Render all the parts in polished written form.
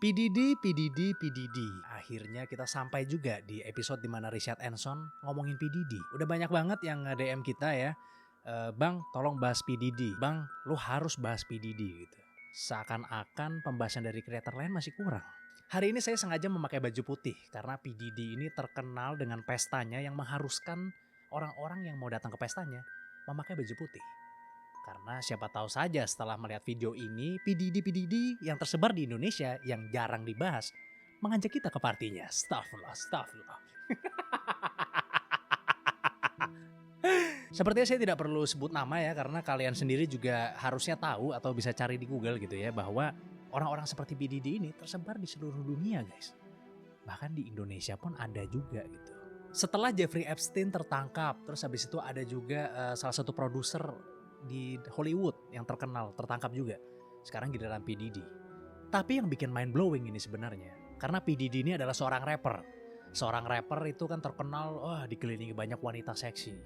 PDD. Akhirnya kita sampai juga di episode dimana Richard Enson ngomongin PDD. Udah banyak banget yang nge-DM kita ya. Bang, tolong bahas PDD. Bang, lu harus bahas PDD gitu. Seakan-akan pembahasan dari kreator lain masih kurang. Hari ini saya sengaja memakai baju putih karena PDD ini terkenal dengan pestanya yang mengharuskan orang-orang yang mau datang ke pestanya memakai baju putih. Karena siapa tahu saja setelah melihat video ini, PDD yang tersebar di Indonesia yang jarang dibahas mengajak kita ke partinya. Astagfirullah. Sepertinya saya tidak perlu sebut nama ya, karena kalian sendiri juga harusnya tahu atau bisa cari di Google gitu ya, bahwa orang-orang seperti PDD ini tersebar di seluruh dunia guys. Bahkan di Indonesia pun ada juga gitu. Setelah Jeffrey Epstein tertangkap, terus habis itu ada juga salah satu produser di Hollywood yang terkenal tertangkap juga. Sekarang giliran PDD. Tapi yang bikin mind blowing ini sebenarnya, karena PDD ini adalah seorang rapper. Seorang rapper itu kan terkenal dikelilingi banyak wanita seksi,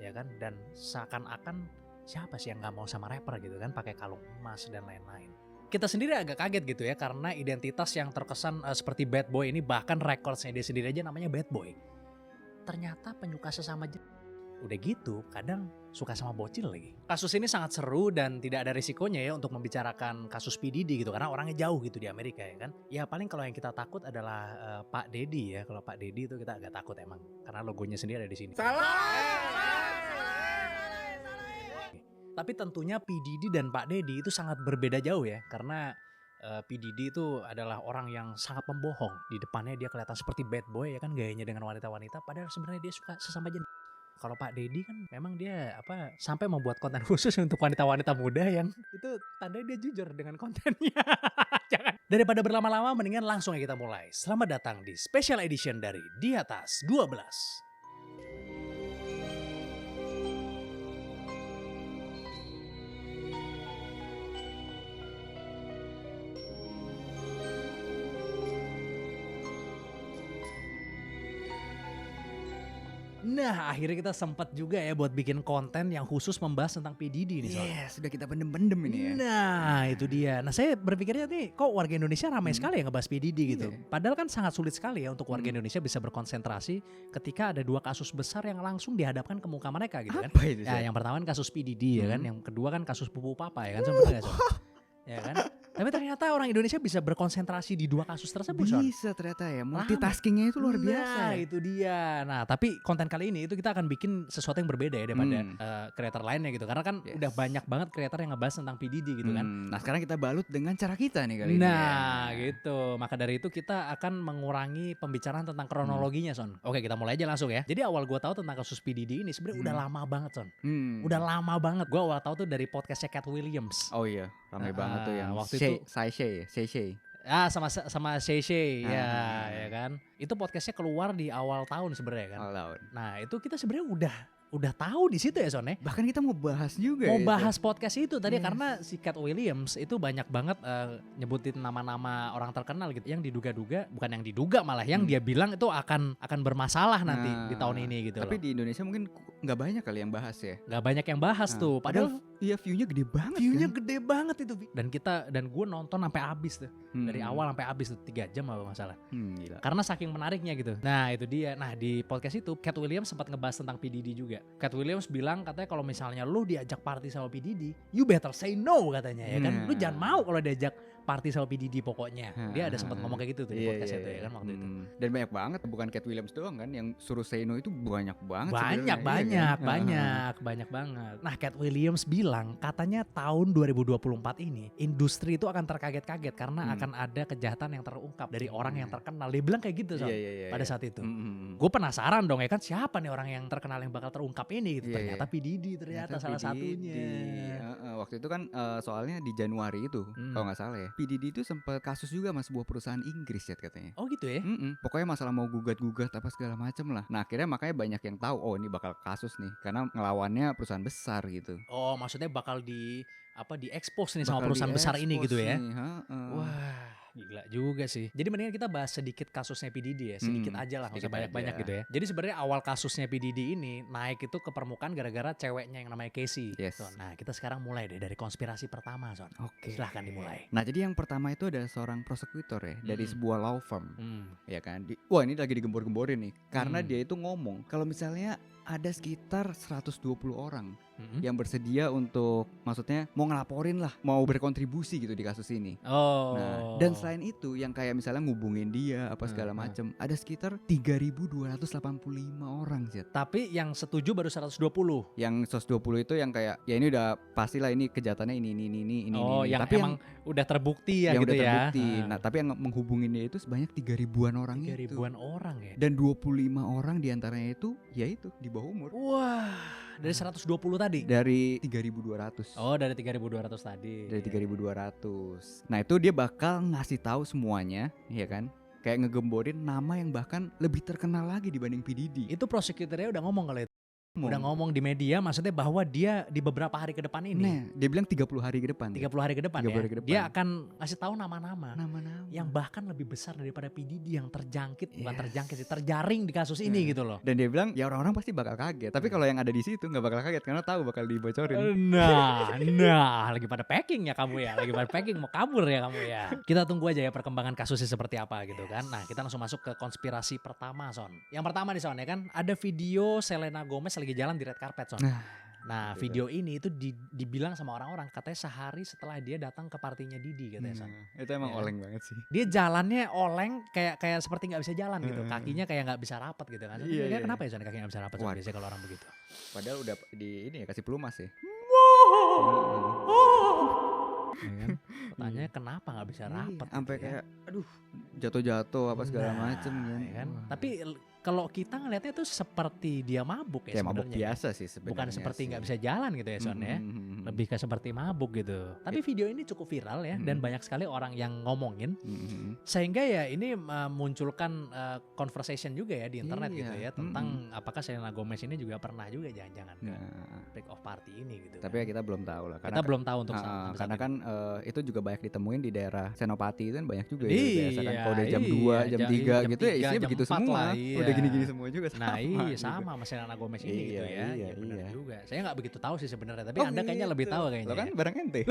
ya kan? Dan seakan-akan siapa sih yang nggak mau sama rapper gitu kan, pakai kalung emas dan lain-lain. Kita sendiri agak kaget gitu ya, karena identitas yang terkesan seperti bad boy ini, bahkan rekordsnya dia sendiri aja namanya bad boy. Ternyata penyuka sesama udah gitu kadang suka sama bocil lagi. Kasus ini sangat seru dan tidak ada risikonya ya untuk membicarakan kasus PDD gitu, karena orangnya jauh gitu di Amerika ya kan. Ya paling kalau yang kita takut adalah Pak Deddy ya. Kalau Pak Deddy itu kita agak takut emang, karena logonya sendiri ada di sini. Tapi tentunya PDD dan Pak Deddy itu sangat berbeda jauh ya, karena PDD itu adalah orang yang sangat pembohong. Di depannya dia kelihatan seperti bad boy ya kan, gayanya dengan wanita-wanita, padahal sebenarnya dia suka sesama jenis. Kalau Pak Deddy kan memang dia sampai membuat konten khusus untuk wanita-wanita muda yang itu tandanya dia jujur dengan kontennya. Jangan. Daripada berlama-lama mendingan langsung aja kita mulai. Selamat datang di special edition dari Di Atas 12. Nah, akhirnya kita sempat juga ya buat bikin konten yang khusus membahas tentang PDD nih. Sudah kita pendem-pendem ini ya. Nah, itu dia. Nah, saya berpikirnya nih, kok warga Indonesia ramai sekali ya ngebahas PDD gitu. Padahal kan sangat sulit sekali ya untuk warga Indonesia bisa berkonsentrasi ketika ada dua kasus besar yang langsung dihadapkan ke muka mereka gitu kan. Apa itu? Ya, yang pertama kan kasus PDD ya kan, yang kedua kan kasus pupu papa ya kan, sebenarnya ya kan. Tapi ternyata orang Indonesia bisa berkonsentrasi di dua kasus tersebut. Bisa ternyata ya, multitaskingnya itu luar biasa. Nah itu dia. Nah tapi konten kali ini itu kita akan bikin sesuatu yang berbeda ya daripada kreator lainnya gitu. Karena kan udah banyak banget kreator yang ngebahas tentang PDD gitu kan. Nah sekarang kita balut dengan cara kita nih kali ini. Nah gitu. Maka dari itu kita akan mengurangi pembicaraan tentang kronologinya Son. Oke, kita mulai aja langsung ya. Jadi awal gue tahu tentang kasus PDD ini sebenarnya udah lama banget Son. Udah lama banget. Gue awal tahu tuh dari podcastnya Cat Williams. Oh iya, ramai banget tuh yang waktu itu Shay. Sama Shay ya kan. Itu podcastnya keluar di awal tahun sebenarnya kan. Awal tahun. Nah itu kita sebenarnya udah tahu di situ ya Son ya. Bahkan kita mau bahas juga. Mau bahas podcast itu tadi karena si Cat Williams itu banyak banget nyebutin nama-nama orang terkenal gitu yang diduga-duga, bukan yang diduga malah yang dia bilang itu akan bermasalah nanti di tahun ini gitu. Tapi di Indonesia mungkin nggak banyak kali yang bahas ya. Nggak banyak yang bahas tuh. Padahal iya view-nya gede banget. View-nya gede banget itu. Dan gue nonton sampai habis tuh. Dari awal sampai habis tuh 3 jam apa masalah. Gila. Karena saking menariknya gitu. Nah itu dia. Nah di podcast itu Cat Williams sempat ngebahas tentang PDD juga. Cat Williams bilang katanya kalau misalnya lu diajak party sama PDD, you better say no katanya ya kan. Lu jangan mau kalau diajak party sama PDD pokoknya. Dia ada sempat ngomong kayak gitu tuh di podcast itu ya kan waktu itu. Dan banyak banget, bukan Cat Williams doang kan yang suruh say no itu banyak banget. Banyak banget. Nah Cat Williams bilang katanya tahun 2024 ini industri itu akan terkaget-kaget karena akan ada kejahatan yang terungkap dari orang yang terkenal. Dia bilang kayak gitu pada saat itu. Gue penasaran dong ya kan, siapa nih orang yang terkenal yang bakal terungkap ini gitu. Ternyata PDD ternyata salah satunya. Waktu itu kan soalnya di Januari itu kalau nggak salah ya, PDD itu sempat kasus juga sama sebuah perusahaan Inggris ya katanya. Oh gitu ya? Pokoknya masalah mau gugat-gugat apa segala macem lah. Nah akhirnya makanya banyak yang tahu ini bakal kasus nih karena ngelawannya perusahaan besar gitu. Oh maksudnya bakal di expose nih sama perusahaan besar ini gitu ya? Wah. Gila juga sih. Jadi mendingan kita bahas sedikit kasusnya P. Diddy ya. Sedikit aja lah, nggak usah sedikit banyak-banyak aja. gitu ya. Jadi sebenarnya awal kasusnya P. Diddy ini naik itu ke permukaan gara-gara ceweknya yang namanya Casey. Yes. Son. Nah kita sekarang mulai deh dari konspirasi pertama, Son. Oke. Silahkan dimulai. Nah, jadi yang pertama itu ada seorang prosekutor ya dari sebuah law firm. Ya kan. Wah, ini lagi digembor-gemborin nih. Karena dia itu ngomong kalau misalnya ada sekitar 120 orang yang bersedia untuk, maksudnya mau ngelaporin lah, mau berkontribusi gitu di kasus ini. Oh. Nah, dan selain itu yang kayak misalnya ngubungin dia apa segala macem, ada sekitar 3.285 orang, Zed. Tapi yang setuju baru 120. Yang 120 itu yang kayak ya ini udah pastilah ini kejahatannya ini. Oh, ini. yang Tapi emang udah terbukti ya yang gitu udah ya. terbukti. Nah, tapi yang menghubungin dia itu sebanyak 3.000-an orang 3.000-an itu. orang ya. Dan 25 orang diantaranya itu yaitu di bawah umur. Wah, dari 120 tadi. Dari 3.200. Oh, dari 3.200 tadi. Dari 3.200. Nah, itu dia bakal ngasih tahu semuanya, ya kan? Kayak ngegemborin nama yang bahkan lebih terkenal lagi dibanding P. Diddy. Itu prosekutornya udah ngomong kali itu. Udah ngomong di media, maksudnya bahwa dia di beberapa hari ke depan ini. Nah, dia bilang 30 hari ke depan. 30 hari ke depan 30 ya. hari ke depan. Dia akan ngasih tahu nama-nama Nama-nama yang bahkan lebih besar daripada P. Diddy yang terjangkit, bukan Yes. terjangkit sih, terjaring di kasus ini gitu loh. Dan dia bilang ya orang-orang pasti bakal kaget. Tapi kalau yang ada di situ nggak bakal kaget karena tahu bakal dibocorin. Nah, lagi pada packing ya kamu ya, lagi pada packing mau kabur ya kamu ya. Kita tunggu aja ya perkembangan kasusnya seperti apa gitu kan. Nah, kita langsung masuk ke konspirasi pertama, Son. Yang pertama nih, Son, ya kan, ada video Selena Gomez lagi jalan di red carpet, Son. Nah, video ini itu dibilang sama orang-orang katanya sehari setelah dia datang ke partinya Didi katanya, Son. Itu emang Ya. oleng banget sih. Dia jalannya oleng kayak seperti nggak bisa jalan gitu, kakinya kayak nggak bisa rapat gitu kan. Iya, iya. Kenapa ya, Son, kakinya nggak bisa rapat, Son, Waduh. biasanya kalau orang begitu? Padahal udah di ini ya kasih pelumas ya. Ya kan? Pertanyaannya kenapa nggak bisa rapat? Sampai gitu ya? kayak aduh jatuh-jatuh apa segala macem kan. Ya kan? Wah. Tapi kalau kita ngelihatnya tuh seperti dia mabuk ya Kayak mabuk sebenarnya. biasa sih sebenarnya. Bukan seperti nggak bisa jalan gitu ya, Son ya. Lebih ke seperti mabuk gitu. Tapi video ini cukup viral ya, dan banyak sekali orang yang ngomongin. Sehingga ya ini memunculkan conversation juga ya di internet gitu ya, tentang apakah Selena Gomez ini juga pernah juga jangan-jangan ke break off party ini gitu. Tapi ya kita belum tahu lah. Kita belum tahu untuk sampai karena saat kan itu juga banyak ditemuin di daerah Senopati itu kan banyak juga ya. Iya, Biasa kan kalau udah jam 2, jam 3 gitu ya isinya jam begitu 4 semua. lah, iya. Udah gini-gini semua juga sama. Nah iya gitu. sama sama Selena Gomez ini gitu ya. Iya, Ya benar iya. juga. Saya nggak begitu tahu sih sebenarnya, tapi Anda kayaknya lebih tahu kayaknya. Lo kan Ya. bareng ente.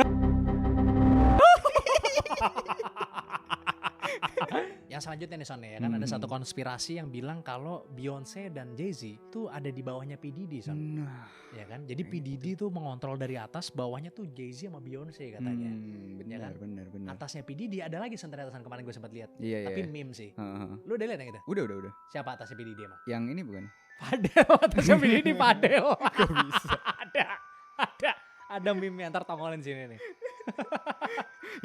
Yang selanjutnya nih, Son, ya kan, ada satu konspirasi yang bilang kalau Beyonce dan Jay-Z tuh ada di bawahnya P. Diddy, Son. Nah, Ya kan? Jadi P. Diddy tuh mengontrol dari atas, bawahnya tuh Jay-Z sama Beyonce katanya. benar, kan? benar. Atasnya P. Diddy ada lagi, Son, ternyata, Son, kemarin gue sempat lihat. Iya, Tapi iya. meme sih. Heeh. Lu udah lihat yang itu? Udah. Siapa atasnya P. Diddy emang? Yang ini bukan? Fadel, atasnya P. Diddy Fadel. Kok bisa? Ada meme antar tongolin sini nih.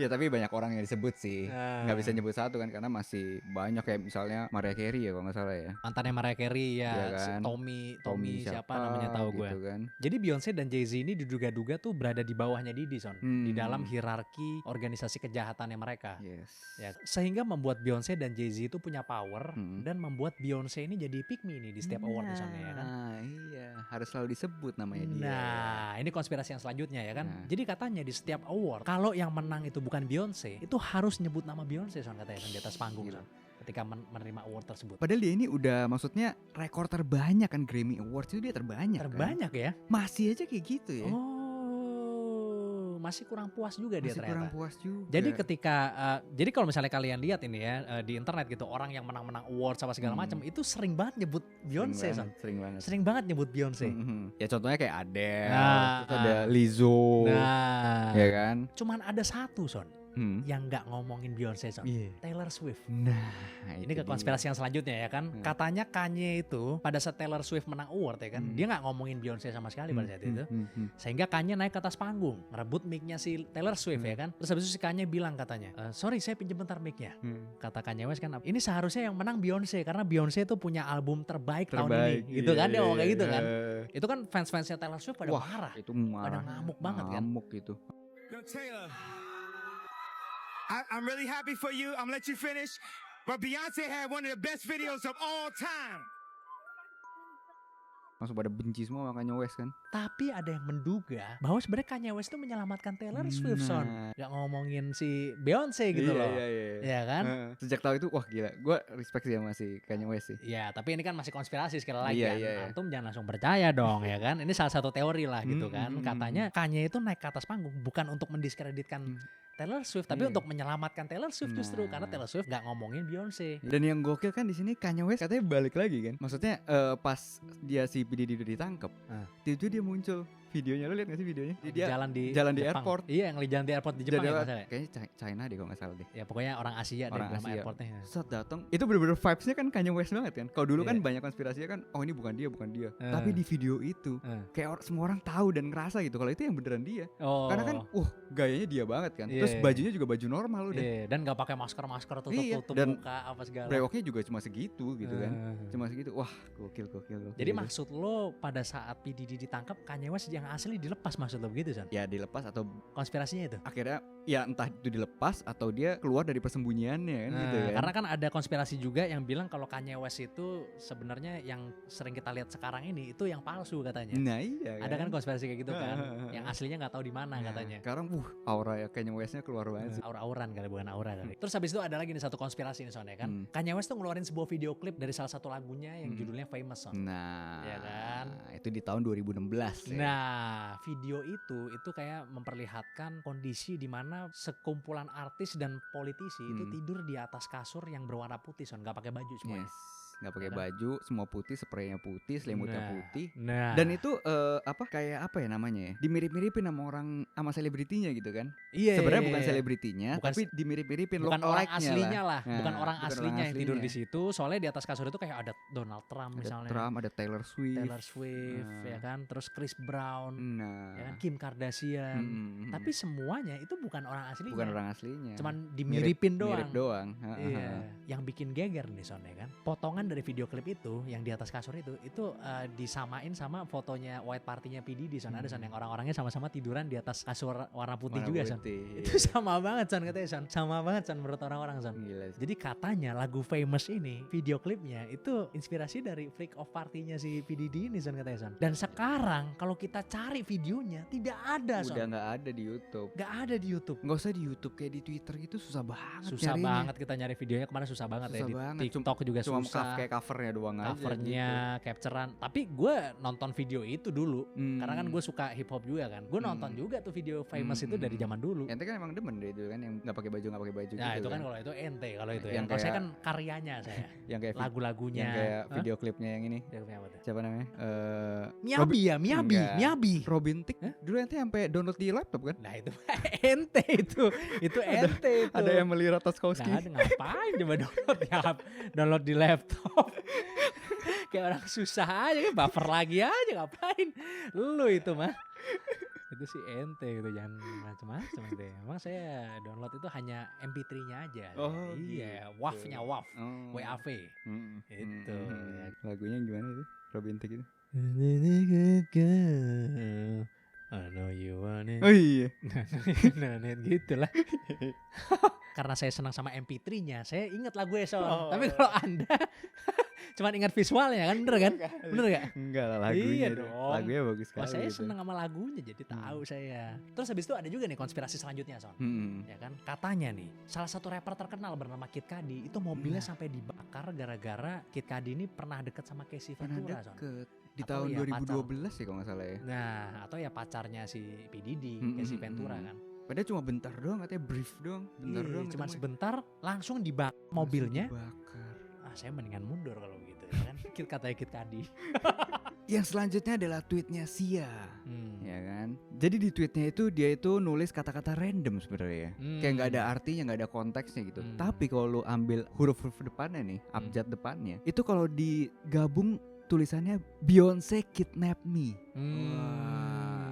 Ya tapi banyak orang yang disebut sih. Nah. Nggak bisa nyebut satu kan karena masih banyak kayak misalnya Mariah Carey ya kalau nggak salah ya. Mantannya Mariah Carey ya, Iya si kan? Tommy siapa namanya tahu gue. gitu kan. Jadi Beyonce dan Jay-Z ini diduga-duga tuh berada di bawahnya Diddy, Son, di dalam hierarki organisasi kejahatannya mereka. Yes. Ya, sehingga membuat Beyonce dan Jay-Z itu punya power dan membuat Beyonce ini jadi pick me nih di setiap award di sana ya kan. Nah, iya, harus selalu disebut namanya dia. Nah, ini konspirasi yang selanjutnya ya kan. Nah. Jadi katanya di setiap award kalau yang menang itu bukan Beyonce, itu harus nyebut nama Beyonce, Son, katanya, Son, di atas panggung, Son, ketika menerima award tersebut. Padahal dia ini udah maksudnya rekor terbanyak kan Grammy Awards itu dia terbanyak. Terbanyak kan? ya. Masih aja kayak gitu ya. Oh, masih kurang puas juga dia Masih ternyata. kurang puas juga. Jadi ketika jadi kalau misalnya kalian lihat ini ya di internet gitu, orang yang menang-menang award sama segala macam itu sering banget nyebut Beyonce, Son. Sering banget. Sering banget nyebut Beyonce. Ya contohnya kayak Adele, Nah, terus ada Lizzo, Nah, ya kan? cuman ada satu, Son, yang nggak ngomongin Beyonce, Son. Iya. Taylor Swift. Nah, Ini ke konspirasi yang selanjutnya ya kan. Katanya Kanye itu pada saat Taylor Swift menang award ya kan, dia nggak ngomongin Beyonce sama sekali pada saat itu. Sehingga Kanye naik ke atas panggung, ngerebut mic-nya si Taylor Swift ya kan. Terus habis itu si Kanye bilang katanya, sorry saya pinjam bentar mic-nya. Kata Kanye West kan, ini seharusnya yang menang Beyonce karena Beyonce itu punya album terbaik tahun ini. Gitu kan, dia ngomong kayak gitu kan. Itu kan fans-fansnya Taylor Swift pada marah. Itu marah. Pada ngamuk banget kan. Ngamuk gitu. Yo, Taylor, I'm really happy for you. I'm gonna let you finish. But Beyonce had one of the best videos of all time. langsung pada benci semua sama Kanye West kan. Tapi ada yang menduga bahwa sebenarnya Kanye West itu menyelamatkan Taylor Swift, Son. Gak ngomongin si Beyonce gitu loh. Iya kan? Sejak tahu itu, wah gila. Gue respect sih sama si Kanye West sih. Iya, tapi ini kan masih konspirasi sekali lagi kan. Iya. Antum jangan langsung percaya dong ya kan. Ini salah satu teori lah gitu kan. Katanya Kanye itu naik ke atas panggung bukan untuk mendiskreditkan Taylor Swift, tapi untuk menyelamatkan Taylor Swift justru karena Taylor Swift gak ngomongin Beyonce. Dan yang gokil kan di sini Kanye West katanya balik lagi kan. Maksudnya pas dia si P Diddy udah ditangkap, tiba-tiba dia muncul videonya. Lu lihat gak sih videonya? Dia jalan di airport. Iya, yang jalan di airport di Jepang ya masalahnya. Kayaknya China deh kalau gak salah deh. Ya pokoknya orang Asia deh nama airportnya. Saat datang itu bener-bener vibes-nya kan Kanye West banget kan. Kalau dulu kan banyak konspirasinya kan, oh ini bukan dia. Tapi di video itu kayak semua orang tahu dan ngerasa gitu kalau itu yang beneran dia. Karena kan gayanya dia banget kan. Terus bajunya juga baju normal udah. Dan gak pakai masker tutup muka apa segala. Brewoknya juga cuma segitu gitu kan. Cuma segitu. Wah, gokil. Jadi maksud lo pada saat P Diddy ditangkap, Kanye West yang asli dilepas, maksud lo begitu, San? Ya dilepas atau konspirasinya itu. Akhirnya ya entah itu dilepas atau dia keluar dari persembunyiannya kan gitu kan. Karena kan ada konspirasi juga yang bilang kalau Kanye West itu sebenarnya yang sering kita lihat sekarang ini itu yang palsu katanya. Nah iya kan. Ada kan konspirasi kayak gitu kan. Yang aslinya nggak tahu di mana katanya. Sekarang aura ya Kanye Westnya keluar banget sih. Aura-auran kali, bukan aura kali. Terus habis itu ada lagi nih satu konspirasi nih soalnya kan. Kanye West tuh ngeluarin sebuah video klip dari salah satu lagunya yang judulnya Famous Son. Nah, ya kan? Itu di tahun 2016 ya. Nah, video itu kayak memperlihatkan kondisi di mana sekumpulan artis dan politisi itu tidur di atas kasur yang berwarna putih, Son, nggak pakai baju semuanya. Nggak pakai baju, semua putih, spraynya putih, selimutnya putih. Dan itu kayak apa ya namanya ya? Dimirip-miripin sama selebritinya gitu kan? Iya. Sebenarnya bukan selebritinya, tapi dimirip-miripin bukan orang aslinya lah. Nah, bukan orang aslinya yang tidur di situ. Soalnya di atas kasur itu kayak ada Donald Trump misalnya. Ada Taylor Swift, ya kan? Terus Chris Brown, ya kan? Kim Kardashian. Tapi semuanya itu bukan orang aslinya. Bukan orang aslinya. Cuman dimiripin doang. Mirip doang. Iya. Yang bikin geger nih Son, ya kan? Potongan dari video klip itu yang di atas kasur itu disamain sama fotonya White Party-nya P Diddy, Son. Ada Son yang orang-orangnya sama-sama tiduran di atas kasur warna putih juga, Son. Itu sama banget, Son, katanya, Son. Sama banget, Son, menurut orang-orang, Son. Gila. Jadi katanya lagu Famous ini video klipnya itu inspirasi dari Freak of Party-nya si P Diddy ini, Son, katanya, Son. Dan sekarang kalau kita cari videonya tidak ada, Son. Udah nggak ada di YouTube. Nggak ada di YouTube. Nggak usah di YouTube, kayak di Twitter gitu susah banget. Susah banget kita nyari videonya, kemarin susah banget ya. Di TikTok juga susah. Kayak covernya doang aja. Covernya, gitu. Capturean. Tapi gue nonton video itu dulu, karena kan gue suka hip hop juga kan. Gue nonton juga tuh video Famous itu dari zaman dulu. Ente kan emang demen deh itu kan yang nggak pakai baju nah, gitu. Nah itu kan kalau itu ente, kalau itu yang kalau saya kan karyanya saya. Yang kayak lagu-lagunya. Yang kayak video klipnya yang ini. Siapa namanya? Miyabi. Robin Thicke. Dulu ente sampai download di laptop kan? Nah itu ente itu ente itu. Ada Emily Ratajkowski. Nah, ngapain coba download di laptop? Kayak orang susah aja, kayak buffer lagi aja, ngapain lu itu mah. Itu sih ente gitu, jangan macam-macam deh. Emang saya download itu hanya MP3-nya aja. Iya, WAV-nya WAV. Itu. Lagunya gimana itu? Robin Thicke itu. I know you want it. Oh iya. Nah, gitu lah. Karena saya senang sama MP3-nya, saya ingat lagu Son. Tapi kalau Anda cuman ingat visualnya kan, bener kan? Bener gak? Enggak lah, lagunya. Iya dong. Lagunya bagus sekali. Saya seneng sama lagunya, jadi tahu saya. Terus habis itu ada juga nih konspirasi selanjutnya, Son. Ya kan? Katanya nih, salah satu rapper terkenal bernama Kid Cudi itu mobilnya sampai dibakar gara-gara Kid Cudi ini pernah deket sama Casey Ventura, Son. Di tahun 2012 sih kalau nggak salah ya. Nah, atau ya pacarnya si P Diddy, Casey Ventura kan. Padahal cuma bentar doang, katanya brief doang. Bentar doang. Cuma sebentar langsung dibakar mobilnya. Dibakar. Saya mendingan mundur kalau begitu ya kan. Katanya Kid Cudi. Yang selanjutnya adalah tweetnya Sia. Ya kan. Jadi di tweetnya itu dia itu nulis kata-kata random sebenarnya. Kayak nggak ada artinya, nggak ada konteksnya gitu. Tapi kalau lu ambil huruf-huruf depannya nih, abjad depannya, itu kalau digabung tulisannya Beyonce kidnap me.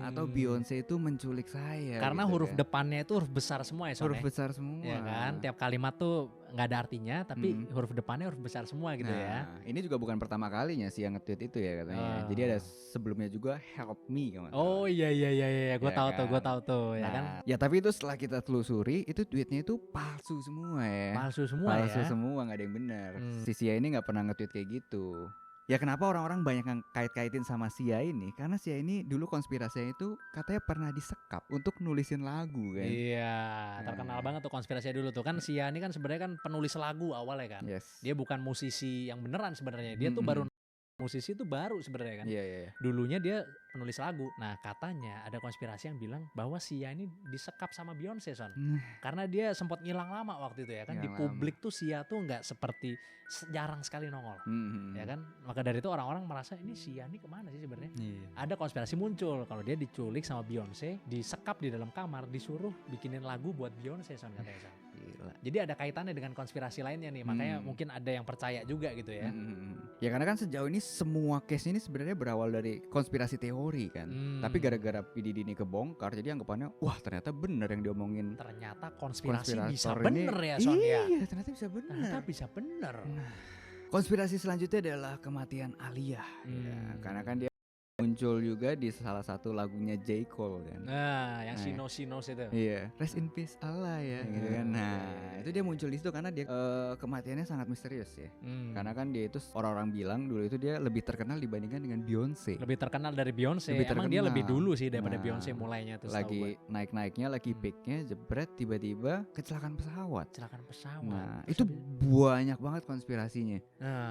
Atau Beyonce itu menculik saya. Karena gitu huruf kan. depannya itu huruf besar semua ya, Huruf besar semua. Ya kan, tiap kalimat tuh nggak ada artinya, tapi huruf depannya huruf besar semua gitu ya. Ini juga bukan pertama kalinya sih yang nge-tweet itu ya katanya. Jadi ada sebelumnya juga help me kalau Oh iya, gue tahu tuh, ya kan. Ya tapi itu setelah kita telusuri, itu tweetnya itu palsu semua ya. Palsu semua nggak ada yang benar. Si Sia ini nggak pernah nge-tweet kayak gitu. Ya kenapa orang-orang banyak yang kait-kaitin sama Sia ini? Karena Sia ini dulu konspirasinya itu katanya pernah disekap untuk nulisin lagu kan. Iya, terkenal banget tuh konspirasinya dulu tuh. Kan Sia ini kan sebenarnya kan penulis lagu awalnya kan. Yes. Dia bukan musisi yang beneran sebenarnya. Dia tuh baru musisi itu baru sebenarnya kan. Iya. Dulunya dia penulis lagu. Nah, katanya ada konspirasi yang bilang bahwa Sia ini disekap sama Beyonce, Son. Karena dia sempat ngilang lama waktu itu ya kan. Di publik tuh Sia tuh nggak seperti jarang sekali nongol. Ya kan? Maka dari itu orang-orang merasa ini Sia ini kemana sih sebenarnya? Ada konspirasi muncul kalau dia diculik sama Beyonce, disekap di dalam kamar, disuruh bikinin lagu buat Beyonce, Son, katanya, Son. Gila. Jadi ada kaitannya dengan konspirasi lainnya nih, makanya mungkin ada yang percaya juga gitu ya. Ya karena kan sejauh ini semua case ini sebenarnya berawal dari konspirasi teori kan. Tapi gara-gara P Diddy ini kebongkar, jadi anggapannya wah ternyata bener yang diomongin. Ternyata konspirasi bisa bener ya, Son, ya. Iya, ternyata bisa bener. Ternyata bisa bener. Konspirasi selanjutnya adalah kematian Aaliyah. Ya, karena kan dia muncul juga di salah satu lagunya J. Cole kan. Nah, yang Sinos itu. Iya, rest in peace Allah ya gitu kan. Nah, itu dia muncul di situ karena dia kematiannya sangat misterius ya. Karena kan dia itu orang-orang bilang dulu itu dia lebih terkenal dibandingkan dengan Beyonce. Lebih terkenal dari Beyonce. Emang dia lebih dulu sih daripada Beyonce mulainya tuh. Lagi naik-naiknya, lagi peaknya, jebret tiba-tiba kecelakaan pesawat. Nah, itu banyak banget konspirasinya.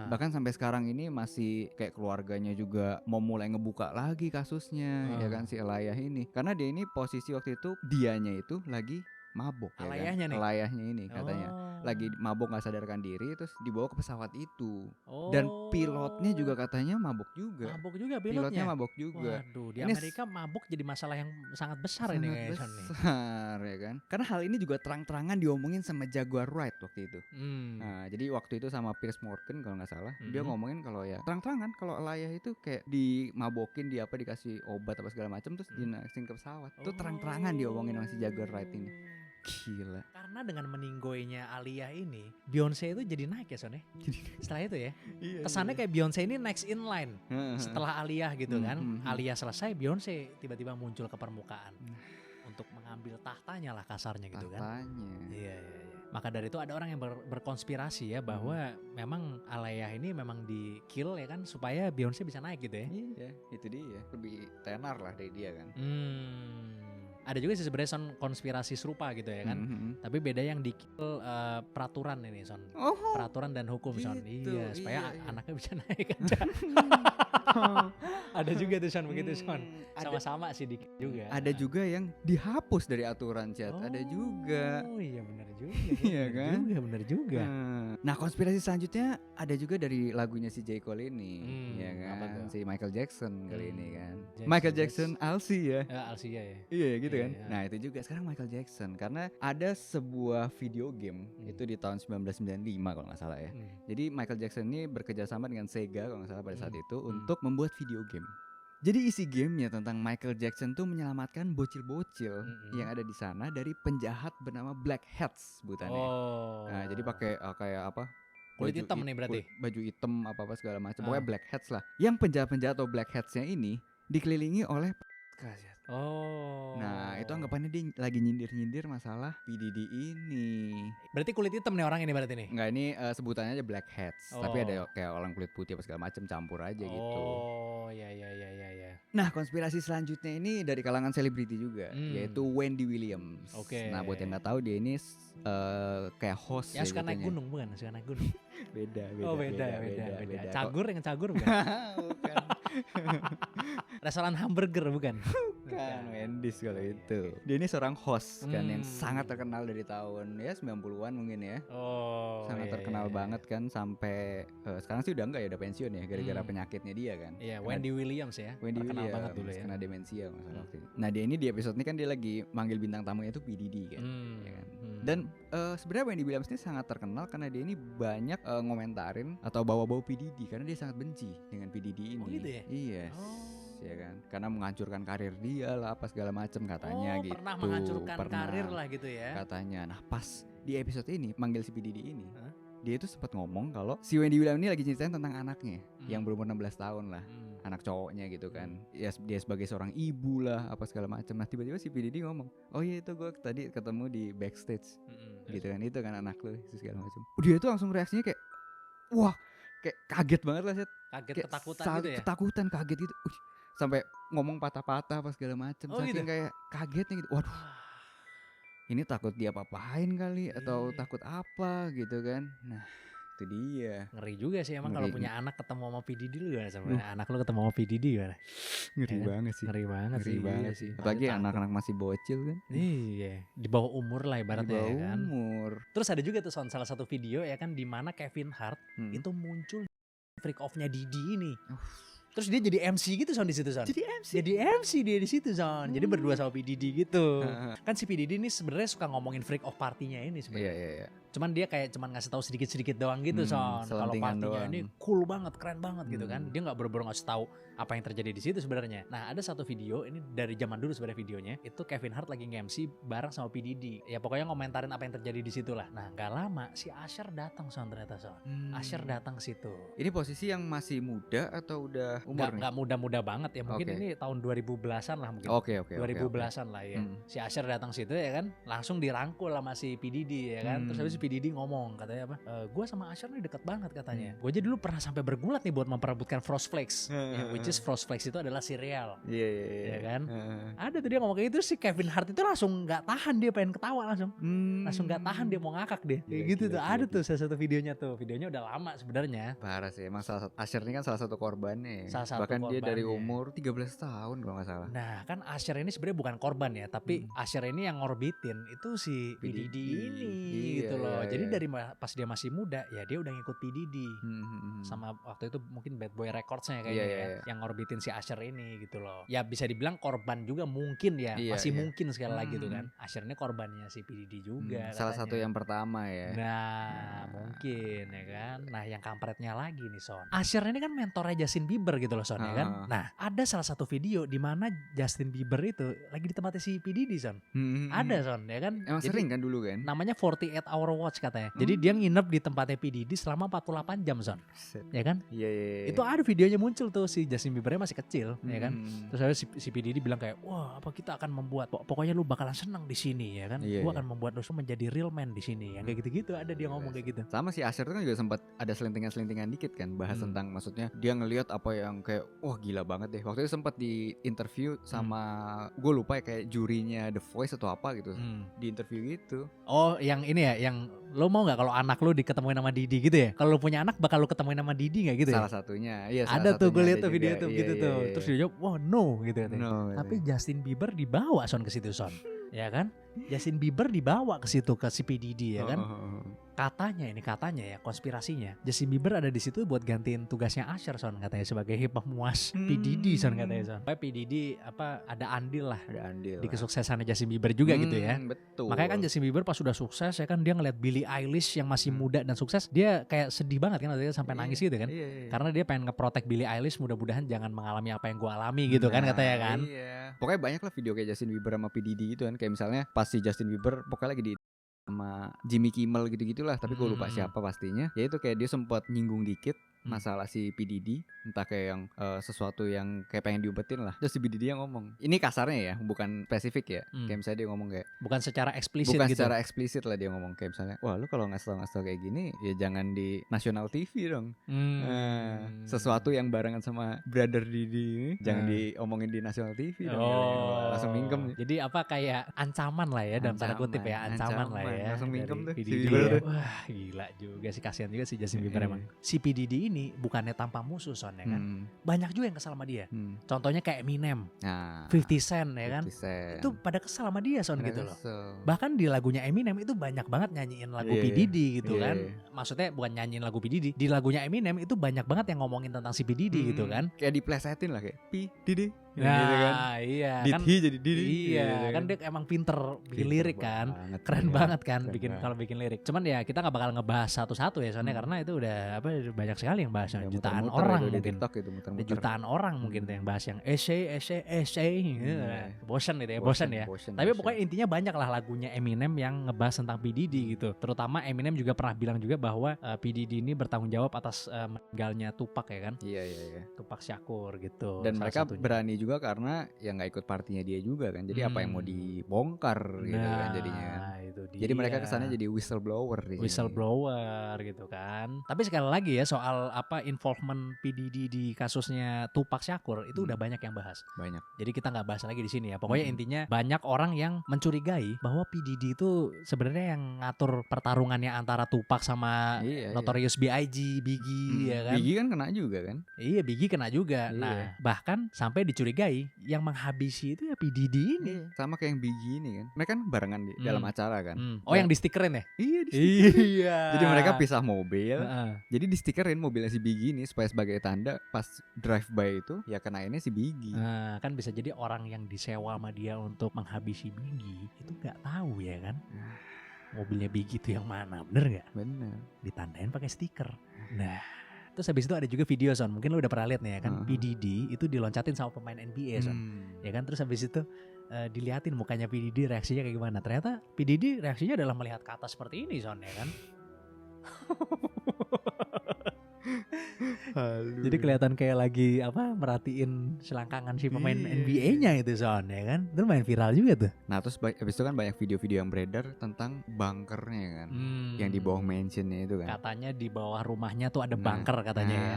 Bahkan sampai sekarang ini masih kayak keluarganya juga mau mulai ngebuka lagi kasusnya ya kan si Aaliyah ini, karena dia ini posisi waktu itu dianya itu lagi mabok ya kan? Aaliyahnya ini katanya lagi mabok nggak sadarkan diri terus dibawa ke pesawat itu dan pilotnya juga katanya mabok juga pilotnya mabok juga. Waduh, di Amerika mabok jadi masalah yang sangat besar ini kayaknya. Besar ya kan, karena hal ini juga terang-terangan diomongin sama Jaguar Wright waktu itu. Nah jadi waktu itu sama Piers Morgan kalau nggak salah dia ngomongin kalau ya terang-terangan kalau Aaliyah itu kayak dimabokin, di apa dikasih obat apa segala macam terus dinaikin ke pesawat. Itu terang-terangan diomongin sama si Jaguar Wright ini. Gila. Karena dengan meninggoynya Aaliyah ini, Beyonce itu jadi naik ya, Son ya. Setelah itu ya. Kesannya kayak Beyonce ini next in line. Setelah Aaliyah gitu kan. Aaliyah selesai, Beyonce tiba-tiba muncul ke permukaan. Untuk mengambil tahtanya lah kasarnya gitu kan. Iya. Maka dari itu ada orang yang berkonspirasi ya bahwa memang Aaliyah ini memang di kill ya kan supaya Beyonce bisa naik gitu ya. Iya, itu dia. Lebih tenar lah dari dia kan. Ada juga sih sebenarnya, Son, konspirasi serupa gitu ya kan. Tapi beda yang di kill peraturan ini, Son. Peraturan dan hukum gitu, Son. Iya, supaya anaknya bisa naik aja. Ada juga tuh, Son, begitu, Son. Sama-sama sih di kill juga. Ada juga yang dihapus dari aturan chat. Ada juga. Oh iya benar juga. Iya kan? Benar juga. Nah, konspirasi selanjutnya ada juga dari lagunya si J. Cole ini, ya kan? Si Michael Jackson kali ini kan. Michael Jackson Alsia ya. Alsia ya. Iya gitu kan. Nah, itu juga sekarang Michael Jackson karena ada sebuah video game itu di tahun 1995 kalau nggak salah ya. Jadi Michael Jackson ini bekerjasama dengan Sega kalau nggak salah pada saat itu untuk membuat video game. Jadi isi gamenya tentang Michael Jackson tuh menyelamatkan bocil-bocil yang ada di sana dari penjahat bernama Black Hats sebutannya. Nah, jadi pakai kayak apa? Kulit hitam nih berarti. Baju hitam apa segala macam. Pokoknya Black Hats lah. Yang penjahat-penjahat atau Black Hats-nya ini dikelilingi oleh nah itu anggapannya dia lagi nyindir-nyindir masalah P Diddy ini. Berarti kulit hitam nih orang ini berarti nih? Enggak, ini sebutannya aja Black Hats. Tapi ada kayak orang kulit putih apa segala macam campur aja gitu. Oh iya. Nah, konspirasi selanjutnya ini dari kalangan selebriti juga, yaitu Wendy Williams. Nah, buat yang nggak tahu dia ini kayak host ya. Suka naik gunung bukan? Suka naik gunung. Beda. Cagur yang cagur bukan? Bukan. Restoran hamburger bukan? Bukan Wendy's kalau itu. Dia ini seorang host kan yang sangat terkenal dari tahun ya 90-an mungkin ya. Sangat terkenal banget kan sampai sekarang sih udah enggak ya, udah pensiun ya gara-gara penyakitnya dia kan. Iya, Wendy Williams ya. Wendy terkenal Williams banget dulu ya. Karena demensia masalah waktu itu. Nah, dia ini di episode ini kan dia lagi manggil bintang tamunya itu P Diddy kan. Ya kan? Dan sebenarnya Wendy Williams ini sangat terkenal karena dia ini banyak ngomentarin atau bawa-bawa P Diddy karena dia sangat benci dengan P Diddy ini. Oh gitu ya? Iya. Ya kan, karena menghancurkan karir dia lah apa segala macam katanya gitu. Pernah menghancurkan karir lah gitu ya. Katanya. Nah, pas di episode ini manggil si P Diddy ini, dia itu sempat ngomong kalau si Wendy Williams ini lagi ceritain tentang anaknya yang berumur 16 tahun lah. Anak cowoknya gitu kan. Ya dia sebagai seorang ibu lah apa segala macam. Nah, tiba-tiba si P Diddy ngomong, "Oh iya, itu gue tadi ketemu di backstage." Gitu kan, itu kan anak lu segala macam. Dia itu langsung reaksinya kayak, "Wah, kayak kaget banget lah, Set. Kaget, Kayak ketakutan gitu ya. Ketakutan, kaget gitu. Sampai ngomong patah-patah apa segala macam. Oh, Saking gitu? kayak kagetnya gitu. Waduh, ini takut dia apa-apain kali atau Iya. takut apa gitu kan. Nah, itu dia. Ngeri juga sih emang kalau Ngeri. punya anak ketemu sama P Diddy lu gimana sama anak lu ketemu sama P Diddy gimana? Ngeri Ya kan? banget sih. Ngeri banget Ngeri sih. banget iya sih. sih. Apalagi Takut. anak-anak masih bocil kan. Iya, di bawah umur lah Di ibaratnya bawah ya kan. umur. Terus ada juga tuh salah satu video ya kan di mana Kevin Hart itu muncul freak off-nya Didi ini. Terus dia jadi MC gitu Son di situ Son. Jadi MC dia di situ Son. Jadi berdua sama P Diddy gitu. Kan si P Diddy ini sebenarnya suka ngomongin freak off partinya ini sebenarnya. Iya. Cuman dia kayak cuman ngasih tahu sedikit-sedikit doang gitu Son. Kalau selentingan partinya doang. ini cool banget, keren banget gitu kan. Dia nggak bener-bener ngasih tahu apa yang terjadi di situ sebenarnya. Nah, ada satu video ini dari zaman dulu sebenarnya videonya. Itu Kevin Hart lagi nge-MC bareng sama P Diddy. Ya pokoknya ngomentarin apa yang terjadi di situ lah. Nah, nggak lama si Usher datang Son ternyata Son. Usher datang ke situ. Ini posisi yang masih muda atau udah umur nih? Nggak muda-muda banget ya. Mungkin Oke. ini tahun 2010-an lah mungkin. Oke. 2010-an lah ya. Si Usher datang situ ya kan, langsung dirangkul sama si P Diddy ya kan. Terus habis P Diddy ngomong katanya apa? Gue sama Usher nih deket banget katanya. Gue aja dulu pernah sampai bergulat nih buat memperebutkan Frost Flakes. Which is Frost Flakes itu adalah cereal. Iya. Ya kan? Ada tuh dia ngomong kayak gitu, si Kevin Hart itu langsung nggak tahan, dia pengen ketawa langsung. Langsung nggak tahan, dia mau ngakak deh. Kayak gitu tuh. Ada tuh salah satu videonya tuh. Videonya udah lama sebenarnya. Parah sih, emang Usher ini kan salah satu korbannya. Salah satu Bahkan dia dari korbannya. umur 13 tahun kalau nggak salah. Nah kan Usher ini sebenarnya bukan korban ya, tapi Usher ini yang ngorbitin itu si P Diddy ini gitu loh. Jadi dari pas dia masih muda ya dia udah ngikut P Diddy. Sama waktu itu mungkin Bad Boy Records-nya kayaknya ya, yang ngorbitin si Usher ini gitu loh. Ya bisa dibilang korban juga mungkin ya, masih mungkin sekali lagi tuh kan. Usher ini korbannya si P Diddy juga. Salah satu yang pertama ya. Nah mungkin ya kan. Nah yang kampretnya lagi nih Son, Usher ini kan mentornya Justin Bieber gitu loh Son ya kan. Nah ada salah satu video di mana Justin Bieber itu lagi ditempati si P Diddy Son. Ada Son ya kan. Emang sering kan dulu kan. Namanya 48 Hour Watch katanya. Jadi dia nginep di tempatnya P Diddy selama 48 jam Son. Ya kan. Iya. Itu ada videonya muncul tuh, si Justin Biebernya masih kecil ya kan. Terus ada si P Diddy bilang kayak, wah apa kita akan membuat, pokoknya lu bakalan senang di sini ya kan. Gua akan membuat lu menjadi real man di sini. Yang kayak gitu-gitu ada dia ngomong kayak gitu. Sama si Usher tuh kan juga sempat ada selentingan-selentingan dikit kan bahas tentang, maksudnya dia ngelihat apa yang kayak wah gila banget deh. Waktu itu sempat di interview sama gue lupa ya, kayak jurinya The Voice atau apa gitu. Di interview gitu. Oh, yang ini ya, yang lo mau nggak kalau anak lo diketemuin sama Didi gitu ya? Kalau lo punya anak bakal lo ketemuin sama Didi nggak gitu ya? Salah satunya. Iya, ada tuh gue lihat tuh juga. video tuh gitu tuh. Terus dia jawab, wah no gitu katanya. No, tapi Justin Bieber dibawa Son ke situ Son. Ya kan? Justin Bieber dibawa ke situ ke si P Diddy ya kan? Katanya ya konspirasinya, Justin Bieber ada di situ buat gantiin tugasnya Usher Son katanya sebagai pemuas P Diddy Son katanya Son. Supaya P Diddy ada andil lah. Ada andil di kesuksesannya Justin Bieber juga gitu ya. Betul. Makanya kan Justin Bieber pas sudah sukses ya kan, dia ngeliat Billie Eilish yang masih muda dan sukses, dia kayak sedih banget kan, dia sampai nangis gitu kan. Karena dia pengen ngeprotek Billie Eilish, mudah-mudahan jangan mengalami apa yang gue alami gitu kan katanya kan. Pokoknya banyak lah video kayak Justin Bieber sama P Diddy gitu kan. Kayak misalnya pas si Justin Bieber pokoknya lagi di sama Jimmy Kimmel gitu-gitulah, tapi gue lupa siapa pastinya. Ya itu kayak dia sempat nyinggung dikit masalah si P Diddy, entah kayak yang sesuatu yang kayak pengen diumpetin lah. Terus si P Diddy yang ngomong, ini kasarnya ya, bukan spesifik ya. Kayak misalnya dia ngomong kayak bukan secara eksplisit bukan gitu. secara eksplisit lah dia ngomong kayak misalnya, wah lu kalau ngasih tau kayak gini ya jangan di national TV dong. Sesuatu yang barengan sama brother Didi ini jangan diomongin di national TV dong. Langsung mingkem. Jadi apa kayak ancaman lah ya, dalam tanda kutip ya, ancaman lah ya. Langsung mingkem tuh P si Diddy Bieber. Wah gila juga sih, kasihan juga si Justin Bieber emang. Si P Diddy ini bukannya tanpa musuh Son ya kan. Banyak juga yang kesal sama dia. Contohnya kayak Eminem, 50 Cent ya kan. 50 Cent. Itu pada kesal sama dia Son gitu loh. Bahkan di lagunya Eminem itu banyak banget nyanyiin lagu P Diddy gitu kan. Maksudnya bukan nyanyiin lagu P Diddy, di lagunya Eminem itu banyak banget yang ngomongin tentang si P Diddy gitu kan. Kayak diplesetin lah kayak P Diddy. Nah, gitu kan. iya kan. Diddy jadi Diddy. Iya, gitu kan dia emang pinter bikin lirik kan. Keren banget kan kalau bikin lirik. Cuman ya kita nggak bakal ngebahas satu-satu ya soalnya karena itu udah banyak sekali yang bahas, jutaan orang mungkin. Jutaan orang mungkin yang bahas yang essay bosan gitu ya, bosan ya. Tapi pokoknya intinya banyak lah lagunya Eminem yang ngebahas tentang P Diddy gitu. Terutama Eminem juga pernah bilang juga bahwa P Diddy ini bertanggung jawab atas meninggalnya Tupac ya kan. Iya. Tupac Shakur gitu. Dan mereka berani juga karena ya nggak ikut partinya dia juga kan. Jadi apa yang mau dibongkar gitu kan jadinya. Itu dia. Jadi mereka kesannya jadi whistleblower di sini. Whistleblower gitu kan. Tapi sekali lagi ya soal apa involvement P Diddy di kasusnya Tupac Shakur itu udah banyak yang bahas. Banyak. Jadi kita nggak bahas lagi di sini ya. Pokoknya intinya banyak orang yang mencurigai bahwa P Diddy itu sebenarnya yang ngatur pertarungannya antara Tupac sama Notorious B.I.G, Biggie ya kan. Biggie kan kena juga kan. Iya, Biggie kena juga. Nah, bahkan sampai dicurigai yang menghabisi itu ya P Diddy ini. Sama kayak yang Biggie ini kan. Mereka kan barengan di dalam acara kan. Oh, yang di stikerin ya? Iya, di stikerin. Iya. Jadi mereka pisah mobil. Jadi di stikerin mobilnya si Biggie ini supaya sebagai tanda pas drive by itu ya kenainnya si Biggie. Nah, kan bisa jadi orang yang disewa sama dia untuk menghabisi Biggie itu nggak tahu ya kan. Mobilnya Biggie itu yang mana, bener gak? Bener. Ditandain pakai stiker. Nah, terus habis itu ada juga video Son, mungkin lo udah pernah lihat nih ya kan, P Diddy itu diloncatin sama pemain NBA Son, ya kan, terus habis itu diliatin mukanya P Diddy reaksinya kayak gimana, ternyata P Diddy reaksinya adalah melihat ke atas seperti ini Son, ya kan. Jadi kelihatan kayak lagi merhatiin selangkangan si pemain NBA-nya itu Son, ya kan. Itu main viral juga tuh. Nah terus habis itu kan banyak video-video yang beredar tentang bunkernya kan, yang di bawah mansionnya itu kan. Katanya di bawah rumahnya tuh ada bunker katanya ya.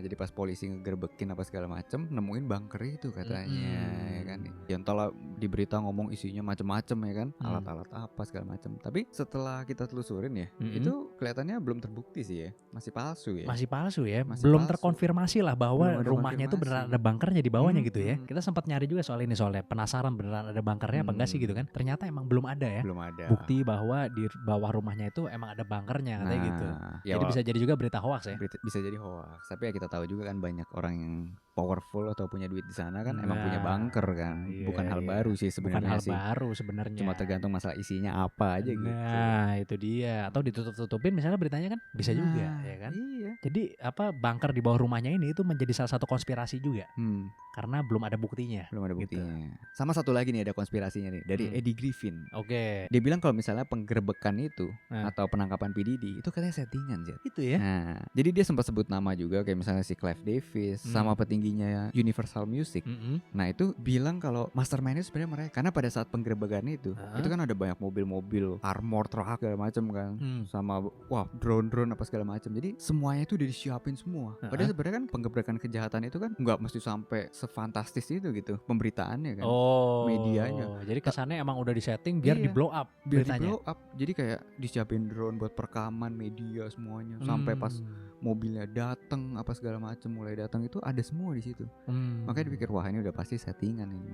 Jadi pas polisi ngegerbekin apa segala macem, nemuin bunker itu katanya, ya kan. Ya entahlah di berita ngomong isinya macem-macem ya kan, alat-alat apa segala macem. Tapi setelah kita telusurin ya, itu kelihatannya belum terbukti sih ya, masih palsu ya. Masih palsu ya, belum terkonfirmasi lah bahwa rumahnya itu beneran ada bunkernya di bawahnya gitu ya. Kita sempat nyari juga soal ini soalnya, penasaran beneran ada bunkernya apa enggak sih gitu kan. Ternyata emang belum ada ya. Belum ada. Bukti bahwa di bawah rumahnya itu emang ada bunkernya katanya gitu. Ya jadi bisa jadi juga berita hoax ya. Bisa jadi hoax. Tapi ya kita tahu juga kan banyak orang yang powerful atau punya duit di sana kan emang punya bunker kan. Bukan hal baru sih sebenarnya. Bukan hal baru sebenarnya. Cuma tergantung masalah isinya apa aja gitu. Nah, itu dia. Atau ditutup-tutupin misalnya beritanya kan bisa juga ya kan. Iya. Jadi bunker di bawah rumahnya ini itu menjadi salah satu konspirasi juga. Karena belum ada buktinya. Belum ada buktinya. Sama satu lagi nih ada konspirasinya nih dari Eddie Griffin. Oke. Dia bilang kalau misalnya penggerebekan itu atau penangkapan P Diddy itu katanya settingan sih. Itu ya. Nah, jadi dia sempat sebut nama juga kayak misalnya si Clive Davis sama petingginya Universal Music. Nah, itu bilang kalau mastermind-nya sebenarnya mereka. Karena pada saat penggerebekan itu kan ada banyak mobil-mobil armor truck segala macam kan. Sama drone-drone apa segala macam. Jadi semuanya itu udah disiapin semua. Padahal sebenarnya kan penggerebekan kejahatan itu kan nggak mesti sampai sefantastis itu gitu pemberitaannya kan. Medianya. Jadi kesannya emang udah disetting biar di blow up beritanya. Di blow up. Jadi kayak disiapin drone buat perekaman media semuanya sampai pas mobilnya datang apa segala macam mulai datang itu ada semua di situ. Makanya dipikir wah ini udah pasti settingan ini.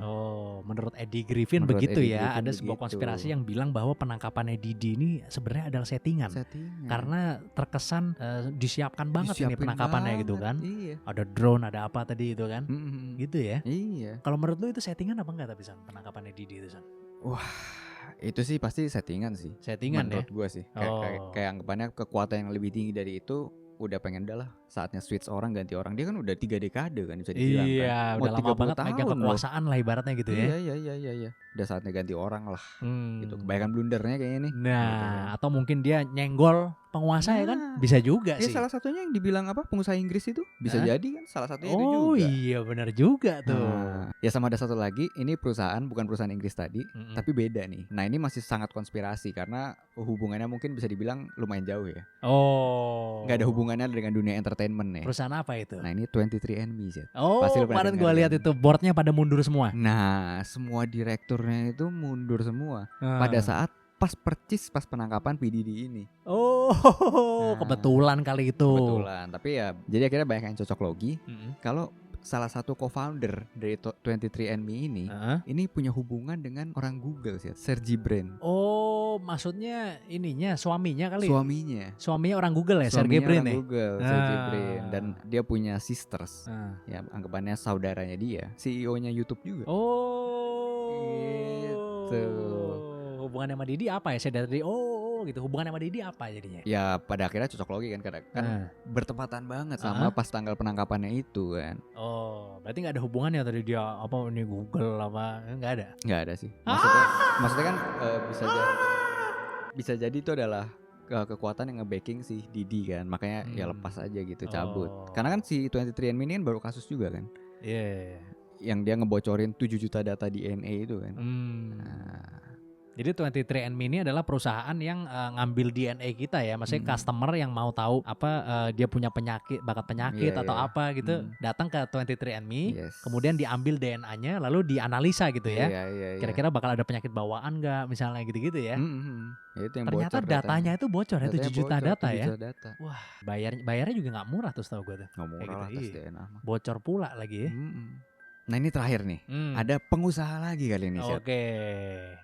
Menurut Eddie Griffin begitu ya. Ada sebuah konspirasi yang bilang bahwa penangkapannya Diddy ini sebenarnya adalah settingan. Karena terkesan disiapkan banget ini penangkapannya gitu kan. Iya. Ada drone, ada apa tadi itu kan. Gitu ya. Iya. Kalau menurut lu itu settingan apa enggak tapi San penangkapannya Diddy itu San? Wah, itu sih pasti settingan sih. Settingan menurut gue sih. Kayak anggapannya kekuatan yang lebih tinggi dari itu udah pengen dah lah saatnya switch orang ganti orang. Dia kan udah 3 dekade kan bisa dibilang kan. Iya, udah lama banget megang kekuasaan lah ibaratnya gitu ya. Iya. Udah saatnya ganti orang lah. Gitu. Kebanyakan blundernya kayaknya nih. Nah, gitu kan. Atau mungkin dia nyenggol penguasa ya kan? Bisa juga sih. Salah satunya yang dibilang pengusaha Inggris itu bisa jadi kan salah satunya itu juga. Oh iya benar juga tuh. Ya sama ada satu lagi, ini perusahaan bukan perusahaan Inggris tadi, tapi beda nih. Nah ini masih sangat konspirasi karena hubungannya mungkin bisa dibilang lumayan jauh ya. Gak ada hubungannya dengan dunia entertainment nih. Perusahaan apa itu? Nah ini 23andMe sih. Kemarin gue lihat itu boardnya pada mundur semua. Nah semua direkturnya itu mundur semua pada saat pas penangkapan P Diddy ini. Kebetulan kali itu. Kebetulan, tapi ya jadi akhirnya banyak yang cocok logi. Kalau salah satu co-founder dari 23andMe ini punya hubungan dengan orang Google sih, Sergey Brin. Maksudnya ininya suaminya kali. Suaminya orang Google ya, Sergey Brin ya. Sergey Brin, dan dia punya sisters. Ya anggapannya saudaranya dia, CEO-nya YouTube juga. Gitu. Hubungan sama Didi apa ya? Saya dari gitu. Hubungan sama Didi apa jadinya? Ya pada akhirnya cocok logi kan bertepatan banget sama pas tanggal penangkapannya itu kan. Berarti nggak ada hubungannya tadi dia ini Google apa? Nggak ada? Nggak ada sih. Maksudnya kan bisa jadi itu adalah kekuatan yang nge-backing si Didi kan. Makanya ya lepas aja gitu, cabut. Karena kan si 23andMe ini kan baru kasus juga kan. Iya. yang dia ngebocorin 7 juta data DNA itu kan. Nah, jadi 23andMe ini adalah perusahaan yang ngambil DNA kita ya, maksudnya customer yang mau tahu apa dia punya bakat penyakit atau apa gitu, datang ke 23andMe, kemudian diambil DNA-nya lalu dianalisa gitu ya. Kira-kira bakal ada penyakit bawaan nggak misalnya gitu-gitu ya. Itu yang ternyata bocor datanya itu bocor ya, 7 juta data 7 ya. juta data. Wah, bayarnya juga nggak murah tuh setahu gue tuh. Nggak murah Kayak lah gitu, tes iya. DNA mah. Bocor pula lagi ya. Nah ini terakhir nih, ada pengusaha lagi kali ini. Oke,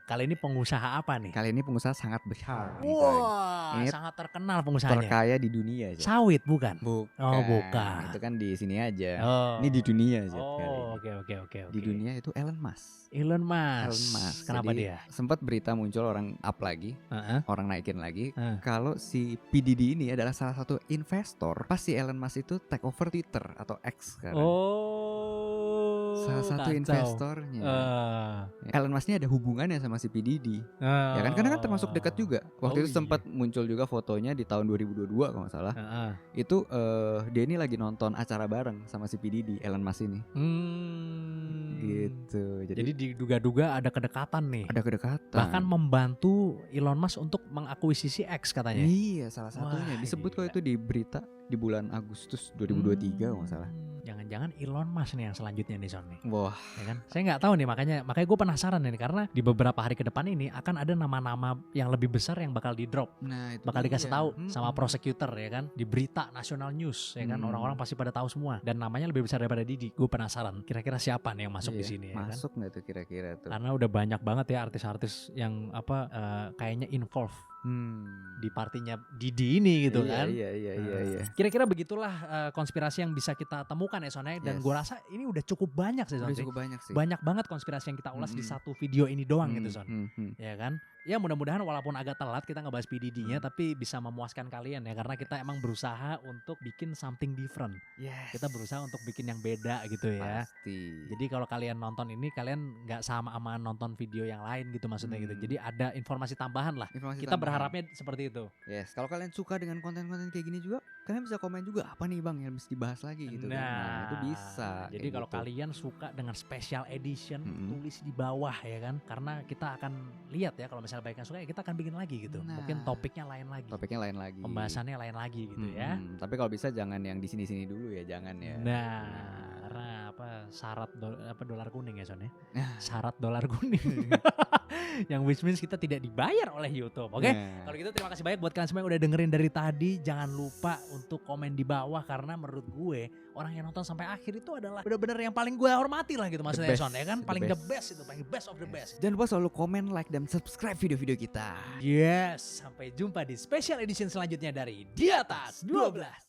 kali ini pengusaha apa nih? Kali ini pengusaha sangat besar. Wah, ini sangat terkenal pengusahanya. terkaya di dunia aja. Sawit bukan? Bukan. Oh bukan. Itu kan di sini aja. Oh. Ini di dunia aja. Oh oke. Di dunia itu Elon Musk. Elon Musk. Kenapa Jadi, dia? sempat berita muncul orang up lagi, orang naikin lagi. Kalau si P Diddy ini adalah salah satu investor. Pas si Elon Musk itu take over Twitter atau X sekarang. Salah satu investornya. Elon Musk ini ada hubungannya sama si P Diddy. Ya kan karena kan termasuk dekat juga. Waktu itu sempat muncul juga fotonya di tahun 2022 kalau nggak salah. Itu dia ini lagi nonton acara bareng sama si P Diddy, Elon Musk ini. Gitu. Jadi diduga-duga ada kedekatan nih. Ada kedekatan. Bahkan membantu Elon Musk untuk mengakuisisi X katanya. Iya, salah satunya. Disebut kok itu di berita di bulan Agustus 2023 kalau nggak salah. Jangan-jangan Elon Musk nih yang selanjutnya nih Son nih. Wah, ya kan? Saya nggak tahu nih, makanya gue penasaran nih karena di beberapa hari ke depan ini akan ada nama-nama yang lebih besar yang bakal di drop. Nah, itu bakal dikasih tahu sama prosecutor ya kan, di berita nasional news ya kan, orang-orang pasti pada tahu semua dan namanya lebih besar daripada Didi. Gue penasaran kira-kira siapa nih yang masuk di sini ya kan? Masuk nggak tuh kira-kira tuh? Karena udah banyak banget ya artis-artis yang kayaknya involve di partinya Didi ini gitu kan. Iya. Kira-kira begitulah konspirasi yang bisa kita temukan ya Sonai. Dan gue rasa ini udah cukup banyak sih Son. Udah cukup banyak sih. Banyak banget konspirasi yang kita ulas di satu video ini doang gitu Son. Ya kan. Ya mudah-mudahan walaupun agak telat kita ngebahas PDD-nya tapi bisa memuaskan kalian ya. Karena kita emang berusaha untuk bikin something different. Kita berusaha untuk bikin yang beda gitu ya. Pasti. Jadi kalau kalian nonton ini kalian gak sama nonton video yang lain gitu maksudnya gitu. Jadi ada informasi tambahan lah. Kita berharapnya seperti itu. Yes, kalau kalian suka dengan konten-konten kayak gini juga, kalian bisa komen juga apa nih Bang yang mesti dibahas lagi gitu. Nah, itu bisa. Jadi kalau kalian suka dengan special edition, tulis di bawah ya kan. Karena kita akan lihat ya kalau misalnya baik yang suka ya kita akan bikin lagi gitu. Mungkin topiknya lain lagi. Pembahasannya lain lagi gitu ya. Tapi kalau bisa jangan yang di sini-sini dulu ya, jangan ya. Nah, karena syarat dolar kuning ya Son ya. Syarat dolar kuning. Yang which means kita tidak dibayar oleh YouTube. Oke? Kalau gitu terima kasih banyak buat kalian semua yang udah dengerin dari tadi. Jangan lupa untuk komen di bawah karena menurut gue orang yang nonton sampai akhir itu adalah benar-benar yang paling gue hormati lah gitu maksudnya Son ya kan, paling the best itu, paling best of the best. Jangan lupa selalu komen, like dan subscribe video-video kita. Yes, sampai jumpa di special edition selanjutnya dari Di Atas 12.